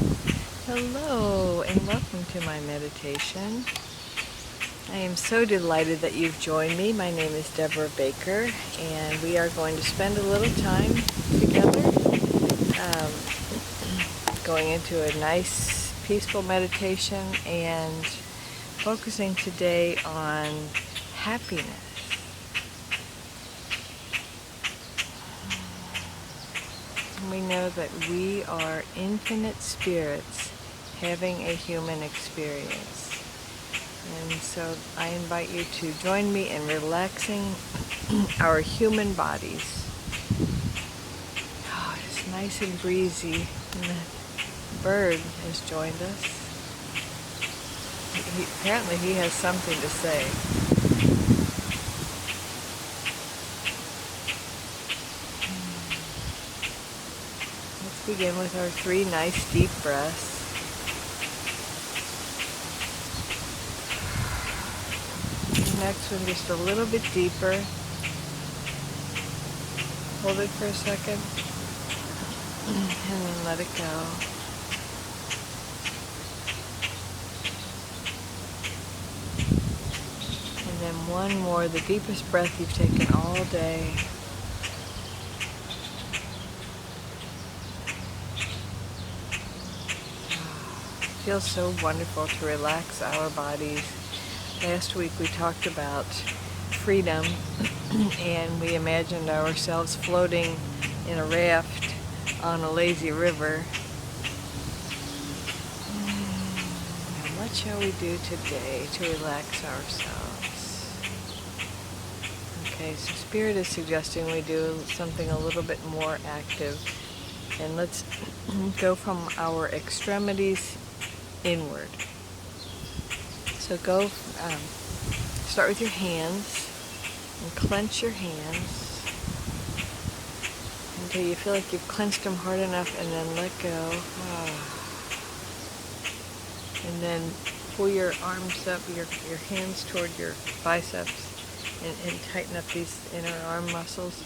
Hello and welcome to my meditation. I am so delighted that you've joined me. My name is Debra Baker and we are going to spend a little time together um, going into a nice peaceful meditation and focusing today on happiness. We know that we are infinite spirits having a human experience. And so I invite you to join me in relaxing our human bodies. Oh, it's nice and breezy, and the bird has joined us. Apparently he has something to say. Let's begin with our 3 nice deep breaths. Next one just a little bit deeper. Hold it for a second and then let it go. And then one more, the deepest breath you've taken all day. It feels so wonderful to relax our bodies. Last week we talked about freedom and we imagined ourselves floating in a raft on a lazy river. And what shall we do today to relax ourselves? Okay, so Spirit is suggesting we do something a little bit more active. And let's go from our extremities inward. So go, start with your hands and clench your hands until you feel like you've clenched them hard enough, and then let go. And then pull your arms up, your hands toward your biceps, and tighten up these inner arm muscles.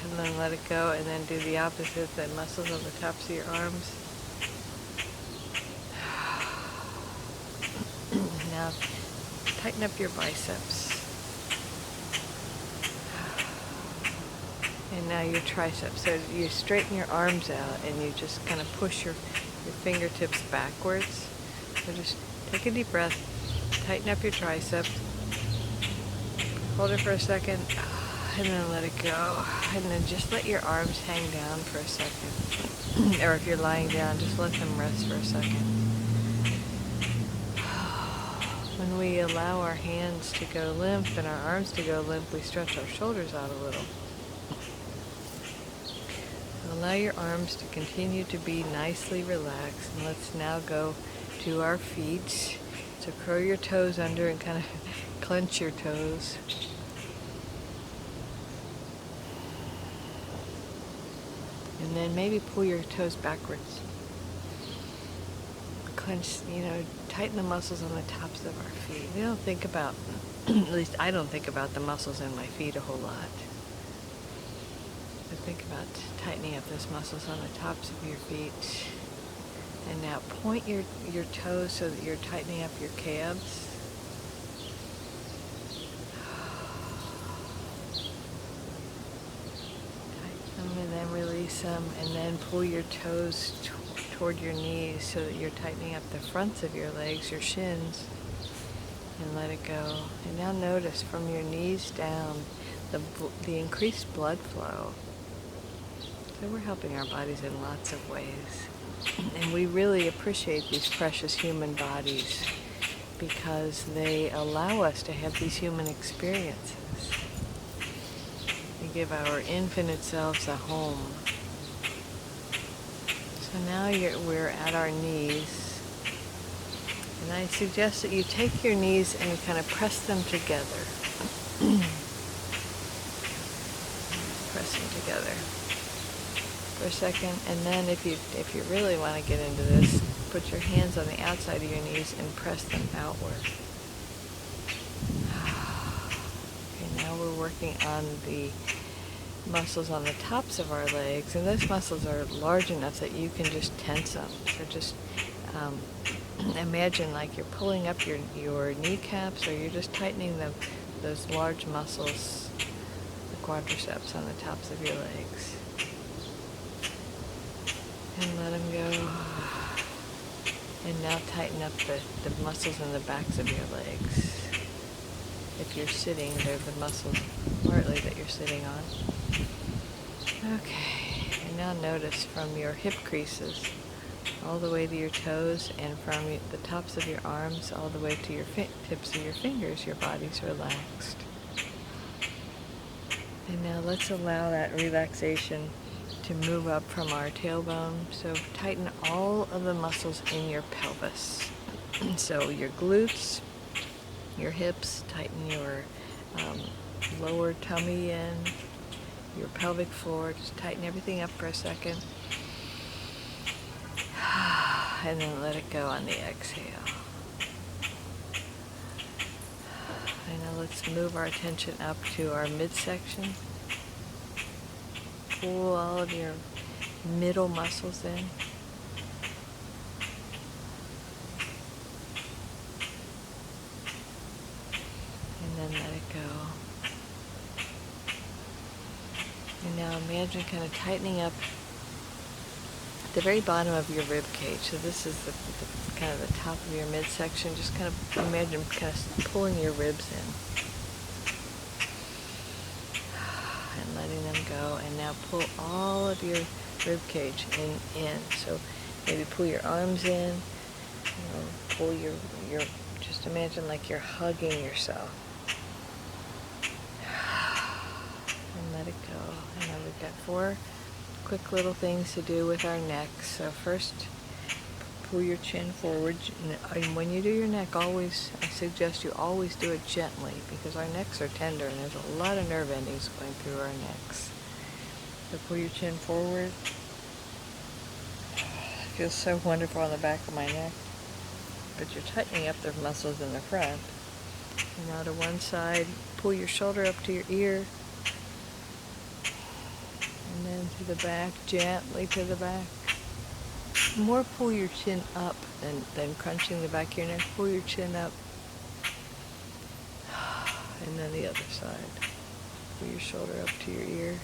And then let it go, and then do the opposite, the muscles on the tops of your arms. Now, tighten up your biceps. And now your triceps. So you straighten your arms out and you just kind of push your fingertips backwards. So just take a deep breath, tighten up your triceps, hold it for a second, and then let it go. And then just let your arms hang down for a second. Or if you're lying down, just let them rest for a second. When we allow our hands to go limp and our arms to go limp, we stretch our shoulders out a little. Allow your arms to continue to be nicely relaxed. And let's now go to our feet. So curl your toes under and kind of clench your toes. And then maybe pull your toes backwards. Clench, tighten the muscles on the tops of our feet. We don't think about, at least I don't think about the muscles in my feet a whole lot. But think about tightening up those muscles on the tops of your feet. And now point your toes so that you're tightening up your calves. Tighten them and then release them, and then pull your toes toward your knees so that you're tightening up the fronts of your legs, your shins, and let it go. And now notice from your knees down the increased blood flow. So we're helping our bodies in lots of ways. And we really appreciate these precious human bodies because they allow us to have these human experiences. They give our infinite selves a home. So now we're at our knees, and I suggest that you take your knees and you kind of press them together. Press them together for a second, and then if you really want to get into this, put your hands on the outside of your knees and press them outward. Okay, now we're working on the muscles on the tops of our legs, and those muscles are large enough that you can just tense them. So just imagine like you're pulling up your kneecaps, or you're just tightening those large muscles, the quadriceps on the tops of your legs. And let them go. And now tighten up the muscles in the backs of your legs. If you're sitting, they're the muscles partly that you're sitting on. Okay, and now notice from your hip creases all the way to your toes, and from the tops of your arms all the way to your tips of your fingers, your body's relaxed. And now let's allow that relaxation to move up from our tailbone. So tighten all of the muscles in your pelvis. So your glutes, your hips, tighten your lower tummy in, your pelvic floor. Just tighten everything up for a second. And then let it go on the exhale. And now let's move our attention up to our midsection. Pull all of your middle muscles in. And then let it go. And now imagine kind of tightening up the very bottom of your rib cage. So this is the kind of the top of your midsection. Just kind of imagine kind of pulling your ribs in. And letting them go. And now pull all of your rib cage in. So maybe pull your arms in. Pull your just imagine like you're hugging yourself. And let it go. And now we've got 4 quick little things to do with our neck. So first, pull your chin forward. And when you do your neck, I suggest you always do it gently, because our necks are tender and there's a lot of nerve endings going through our necks. So pull your chin forward. It feels so wonderful on the back of my neck. But you're tightening up the muscles in the front. And now to one side, pull your shoulder up to your ear. And then to the back, gently to the back. More pull your chin up than crunching the back of your neck. Pull your chin up. And then the other side. Pull your shoulder up to your ear.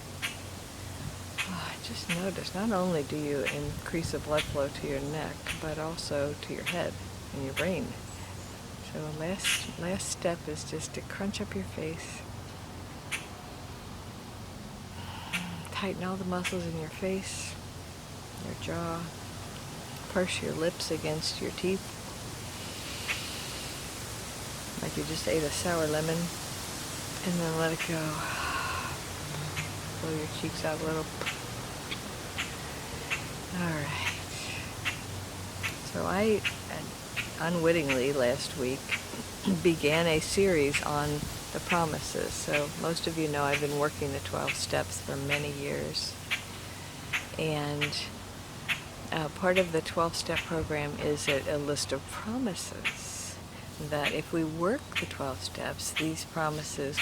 Just notice, not only do you increase the blood flow to your neck, but also to your head and your brain. So last step is just to crunch up your face. Tighten all the muscles in your face, your jaw. Purse your lips against your teeth, like you just ate a sour lemon. And then let it go. Blow your cheeks out a little. Alright. So I unwittingly last week began a series on the promises. So most of you know I've been working the 12 steps for many years. And part of the 12-step program is a list of promises that if we work the 12 steps, these promises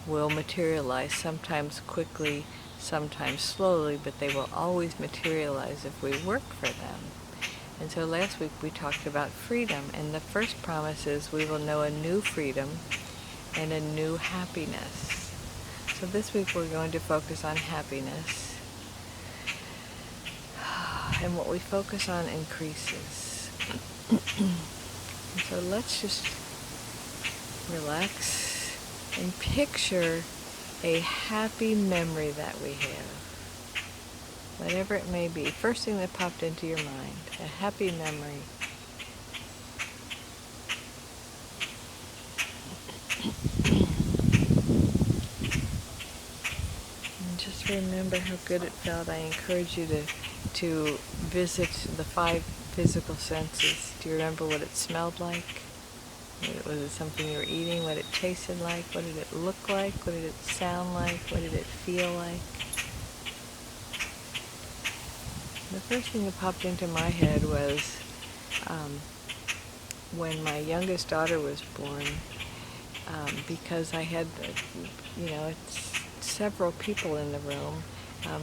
will materialize, sometimes quickly, sometimes slowly, but they will always materialize if we work for them. And so last week we talked about freedom, and the first promise is we will know a new freedom and a new happiness. So this week we're going to focus on happiness. And what we focus on increases. So let's just relax and picture a happy memory that we have. Whatever it may be. First thing that popped into your mind. A happy memory. And just remember how good it felt. I encourage you to visit the 5 physical senses. Do you remember what it smelled like? Was it something you were eating? What it tasted like? What did it look like? What did it sound like? What did it feel like? The first thing that popped into my head was when my youngest daughter was born, because I had, it's several people in the room.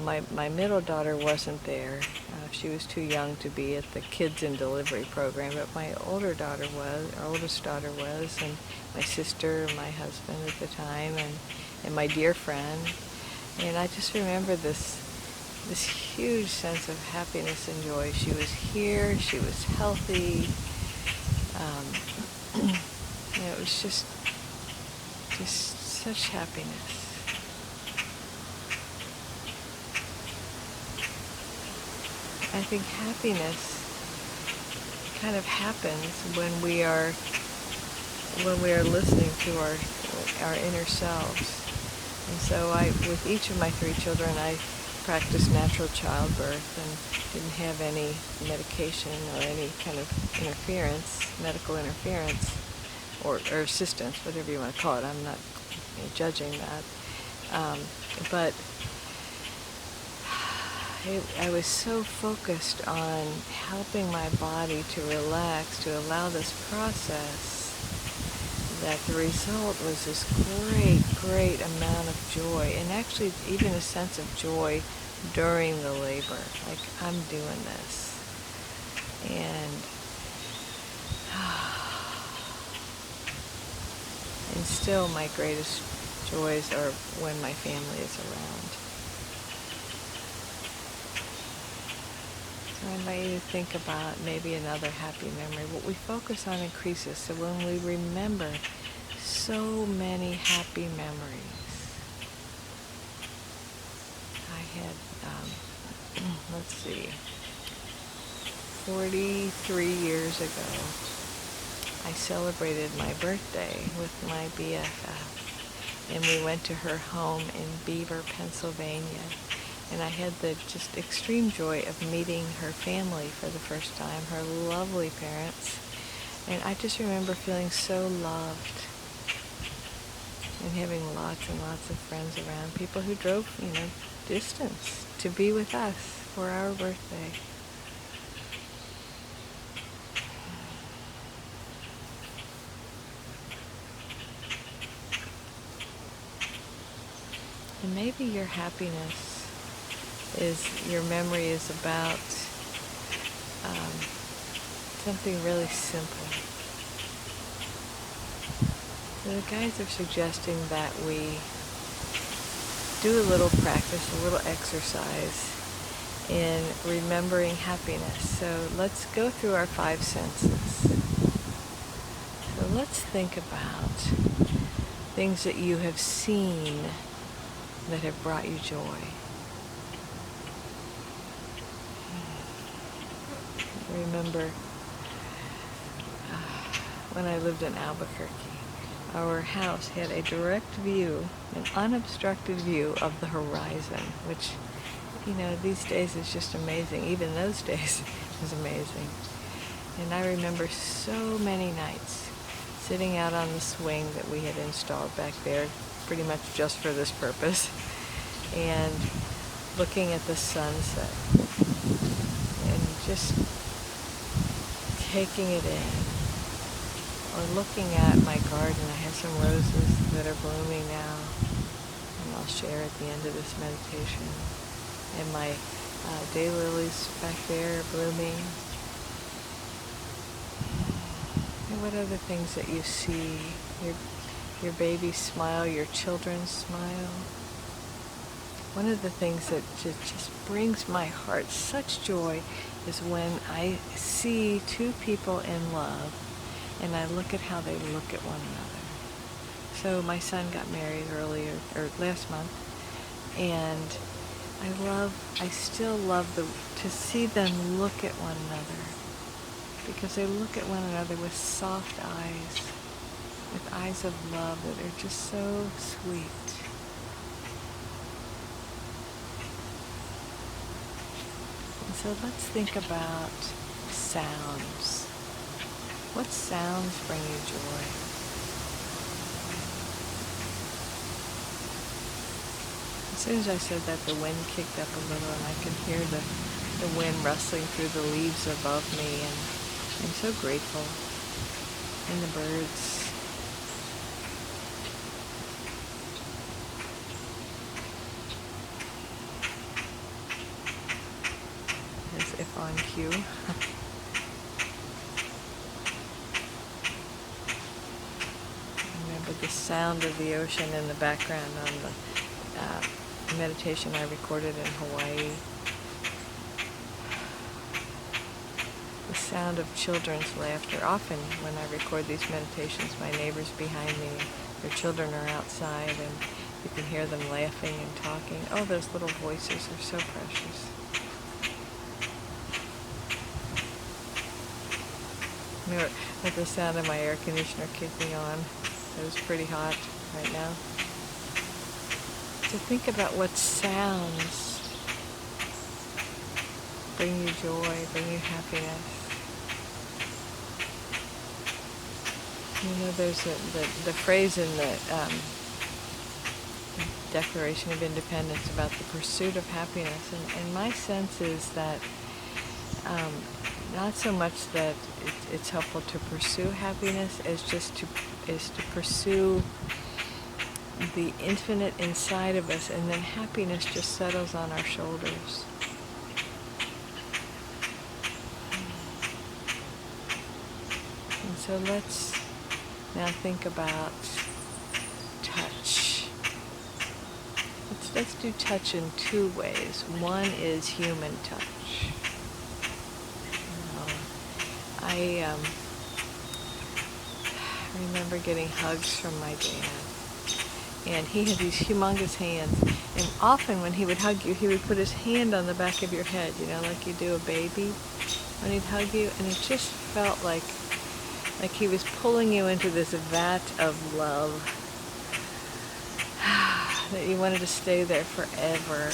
My middle daughter wasn't there. She was too young to be at the Kids in Delivery program, but my older daughter was, our oldest daughter was, and my sister, my husband at the time, and my dear friend. And I just remember this huge sense of happiness and joy. She was here, she was healthy. It was just such happiness. I think happiness kind of happens when we are listening to our inner selves. And so with each of my 3 children, I practiced natural childbirth and didn't have any medication or any kind of medical interference, or assistance, whatever you want to call it. I'm not judging that. But I was so focused on helping my body to relax, to allow this process, that the result was this great amount of joy, and actually even a sense of joy during the labor. Like, I'm doing this. And still my greatest joys are when my family is around. So I invite you to think about maybe another happy memory. What we focus on increases. So when we remember so many happy memories. I had, 43 years ago, I celebrated my birthday with my BFF. And we went to her home in Beaver, Pennsylvania. And I had the just extreme joy of meeting her family for the first time, her lovely parents. And I just remember feeling so loved and having lots and lots of friends around, people who drove, distance to be with us for our birthday. And maybe your happiness your memory is about something really simple. So the guys are suggesting that we do a little practice, a little exercise in remembering happiness. So let's go through our 5 senses. So let's think about things that you have seen that have brought you joy. I remember when I lived in Albuquerque, our house had a direct view, an unobstructed view of the horizon, which, these days is just amazing. Even those days it was amazing. And I remember so many nights sitting out on the swing that we had installed back there, pretty much just for this purpose, and looking at the sunset and just taking it in, or looking at my garden. I have some roses that are blooming now, and I'll share at the end of this meditation, and my daylilies back there blooming. And what other things that you see? Your baby smile, your children smile. One of the things that just brings my heart such joy is when I see 2 people in love and I look at how they look at one another. So my son got married last month, and I still love to see them look at one another, because they look at one another with soft eyes, with eyes of love that are just so sweet. And so let's think about sounds. What sounds bring you joy? As soon as I said that, the wind kicked up a little, and I could hear the wind rustling through the leaves above me, and I'm so grateful. And the birds. on cue. Remember the sound of the ocean in the background on the meditation I recorded in Hawaii. The sound of children's laughter. Often when I record these meditations, my neighbors behind me, their children are outside and you can hear them laughing and talking. Oh, those little voices are so precious. You know, with the sound of my air conditioner kicking on, it was pretty hot right now. To think about what sounds bring you joy, bring you happiness. You know, there's the phrase in the Declaration of Independence about the pursuit of happiness, and my sense is that not so much that it's helpful to pursue happiness as just to pursue the infinite inside of us, and then happiness just settles on our shoulders. And so let's now think about touch. Let's do touch in two ways. One is human touch. I remember getting hugs from my dad, and he had these humongous hands, and often when he would hug you, he would put his hand on the back of your head, you know, like you do a baby when he'd hug you, and it just felt like he was pulling you into this vat of love that you wanted to stay there forever.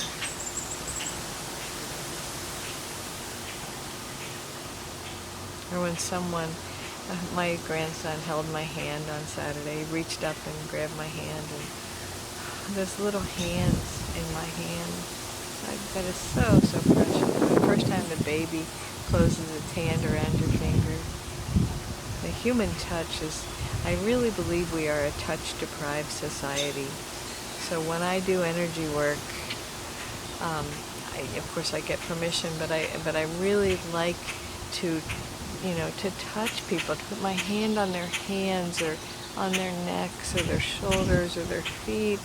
Or when someone, my grandson held my hand on Saturday, he reached up and grabbed my hand, and those little hands in my hand, that is so, so precious. The first time the baby closes its hand around your finger. The human touch is, I really believe we are a touch-deprived society. So when I do energy work, of course I get permission, but I really like to, you know, to touch people, to put my hand on their hands or on their necks or their shoulders or their feet,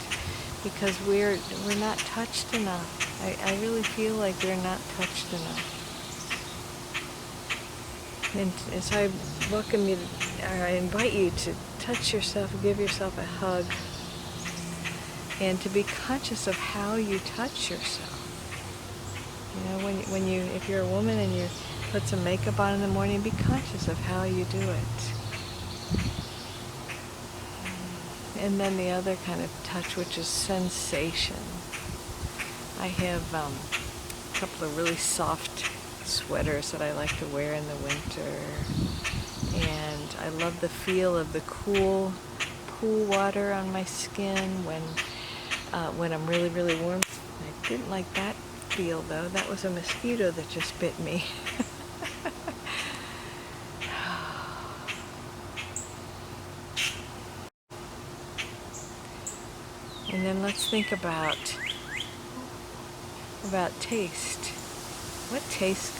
because we're not touched enough. I really feel like we're not touched enough. And so I welcome you, or I invite you to touch yourself, give yourself a hug, and to be conscious of how you touch yourself. You know, when you, if you're a woman and you put some makeup on in the morning, be conscious of how you do it. And then the other kind of touch, which is sensation. I have a couple of really soft sweaters that I like to wear in the winter, and I love the feel of the cool pool water on my skin when I'm really, really warm. I didn't like that feel though. That was a mosquito that just bit me. And then let's think about taste. What tastes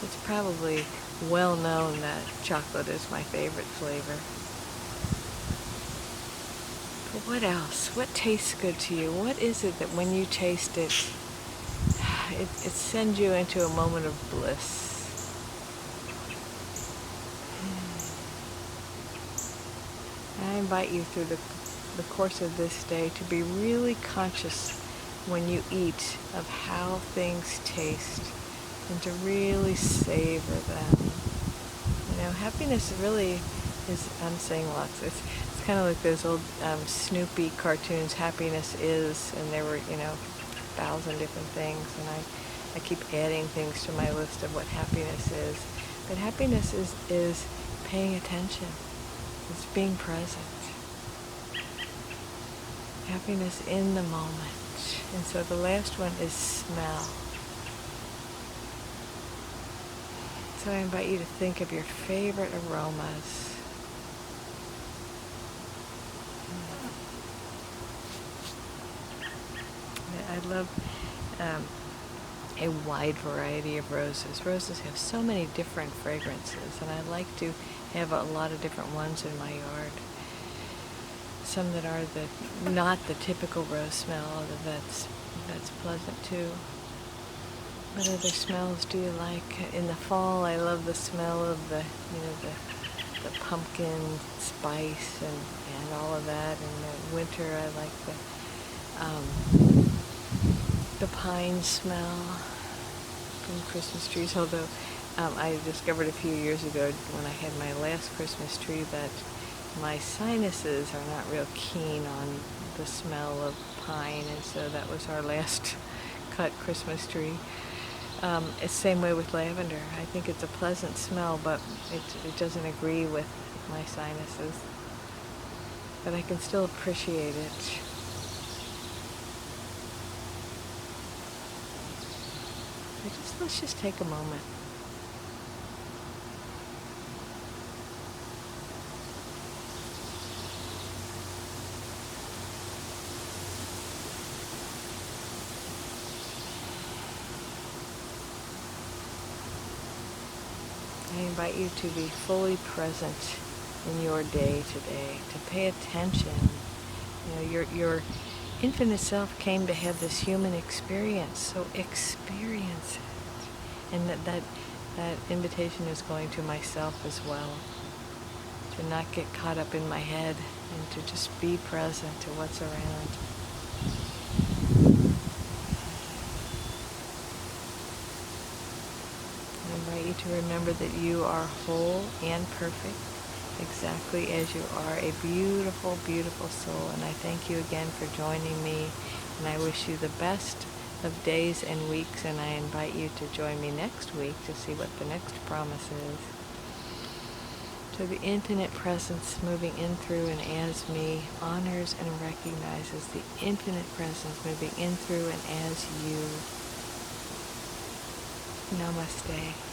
good? It's probably well known that chocolate is my favorite flavor. But what else? What tastes good to you? What is it that when you taste it, it sends you into a moment of bliss? I invite you through the course of this day to be really conscious when you eat of how things taste and to really savor them. You know, happiness really is, I'm saying lots, it's kind of like those old Snoopy cartoons, happiness is, and there were, you know, 1,000 different things, and I keep adding things to my list of what happiness is. But happiness is paying attention. It's being present. Happiness in the moment. And so the last one is smell. So I invite you to think of your favorite aromas. I love a wide variety of roses. Roses have so many different fragrances, and I like to have a lot of different ones in my yard. Some that are not the typical rose smell, that's pleasant too. What other smells do you like? In the fall, I love the smell of the pumpkin spice and all of that. In the winter, I like the pine smell from Christmas trees. Although I discovered a few years ago when I had my last Christmas tree that my sinuses are not real keen on the smell of pine, and so that was our last cut Christmas tree. It's the same way with lavender. I think it's a pleasant smell, but it doesn't agree with my sinuses. But I can still appreciate it. Let's just take a moment. I invite you to be fully present in your day today, to pay attention. Your infinite self came to have this human experience, so experience it. And that invitation is going to myself as well, to not get caught up in my head and to just be present to what's around. I invite you to remember that you are whole and perfect, exactly as you are, a beautiful, beautiful soul. And I thank you again for joining me, and I wish you the best of days and weeks, and I invite you to join me next week to see what the next promise is. So the infinite presence moving in, through, and as me honors and recognizes the infinite presence moving in, through, and as you. Namaste.